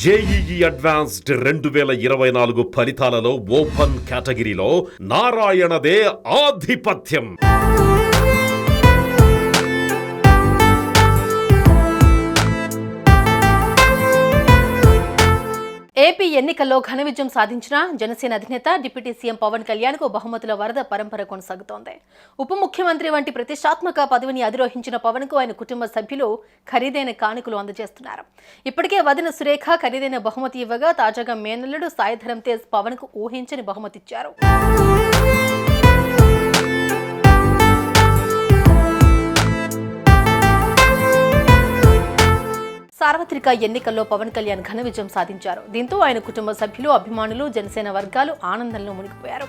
JEE advanced 2024 ఫలితాలలో open కేటగిరీలో నారాయణదే ఆధిపత్యం. ఏపీ ఎన్నికల్లో ఘన విజయం సాధించిన జనసేన అధినేత డిప్యూటీ సీఎం పవన్ కళ్యాణ్ కు బహుమతుల వరద పరంపర కొనసాగుతోంది. ఉప ముఖ్యమంత్రి వంటి ప్రతిష్టాత్మక పదవిని అధిరోహించిన పవన్ కు ఆయన కుటుంబ సభ్యులు ఖరీదైన కానుకలు అందజేస్తున్నారు. ఇప్పటికే వదిన సురేఖ ఖరీదైన బహుమతి ఇవ్వగా తాజాగా మేనల్లుడు సాయిధరం తేజ్ పవన్ కు ఊహించని బహుమతిచ్చారు. సార్వత్రిక ఎన్నికల్లో పవన్ కళ్యాణ్ ఘన విజయం సాధించారు. దీంతో ఆయన కుటుంబ సభ్యులు, అభిమానులు, జనసేన వర్గాలు ఆనందంలో మునిగిపోయారు.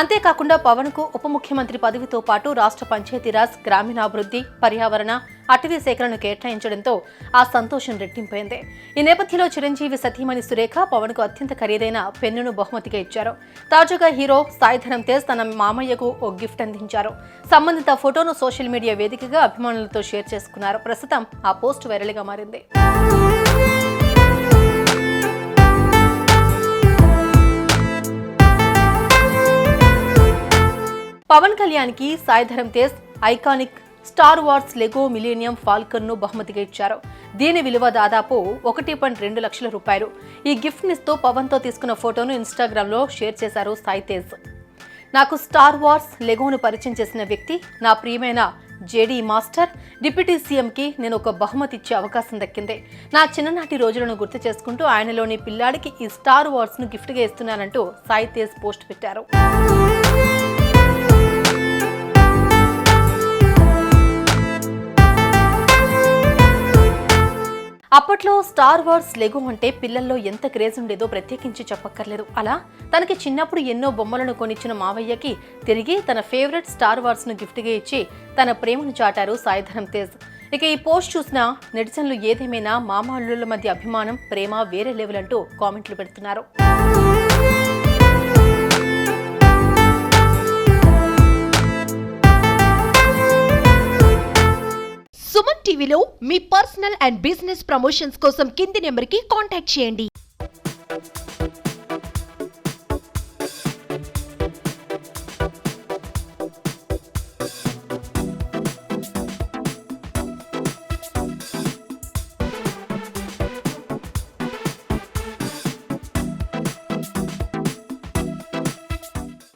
అంతేకాకుండా పవన్ కు ఉప ముఖ్యమంత్రి పదవితో పాటు రాష్ట్ర పంచాయతీరాజ్, గ్రామీణాభివృద్ధి, పర్యావరణ, అటవీ శాఖలను కేటాయించడంతో ఆ సంతోషం రెట్టింపోయింది. ఈ నేపథ్యంలో చిరంజీవి సతీమణి సురేఖ పవన్ కు అత్యంత ఖరీదైన పెన్నును బహుమతిగా ఇచ్చారు. తాజాగా హీరో సాయిధరం తేజ్ తన మామయ్యకు ఓ గిఫ్ట్ అందించారు. సంబంధిత ఫోటోను సోషల్ మీడియా వేదికగా అభిమానులతో షేర్ చేసుకున్నారు. ప్రస్తుతం ఆ పోస్ట్ వైరల్ గా మారింది. పవన్ కళ్యాణ్ కి Sai Dharam Tej iconic Star Wars Lego Millennium Falcon ను బహుమతిగా ఇచ్చారు. దీని విలువ దాదాపు 1.2 లక్షల రూపాయలు. ఈ గిఫ్ట్ నిస్తూ పవన్ తో తీసుకున్న ఫోటోను ఇన్స్టాగ్రామ్ లో షేర్ చేశారు సాయి తేజ్. నాకు స్టార్ వార్స్ లెగోను పరిచయం చేసిన వ్యక్తి నా ప్రియమైన జేడీ మాస్టర్. డిప్యూటీ సీఎం కి నేను ఒక బహుమతి ఇచ్చే అవకాశం దక్కింది. నా చిన్ననాటి రోజులను గుర్తు చేసుకుంటూ ఆయనలోని పిల్లాడికి ఈ స్టార్ వార్స్ ను గిఫ్ట్ గా ఇస్తున్నానంటూ సాయి తేజ్ పోస్ట్ పెట్టారు. అప్పట్లో స్టార్ వార్స్ లెగో అంటే పిల్లల్లో ఎంత క్రేజ్ ఉండేదో ప్రత్యేకించి చెప్పక్కర్లేదు. అలా తనకి చిన్నప్పుడు ఎన్నో బొమ్మలను కొనిచ్చిన మావయ్యకి తిరిగి తన ఫేవరెట్ స్టార్ వార్స్ ను గిఫ్ట్ గా ఇచ్చి తన ప్రేమను చాటారు సాయిధరం తేజ్. ఇక ఈ పోస్ట్ చూసిన నెటిజన్లు ఏదేమైనా మామల్లుల మధ్య అభిమానం, ప్రేమ వేరే లెవెల్ అంటూ కామెంట్లు పెడుతున్నారు. సుమన్ టీవీలో మీ పర్సనల్ అండ్ బిజినెస్ ప్రమోషన్స్ కోసం కింది నెంబర్కి కాంటాక్ట్ చేయండి.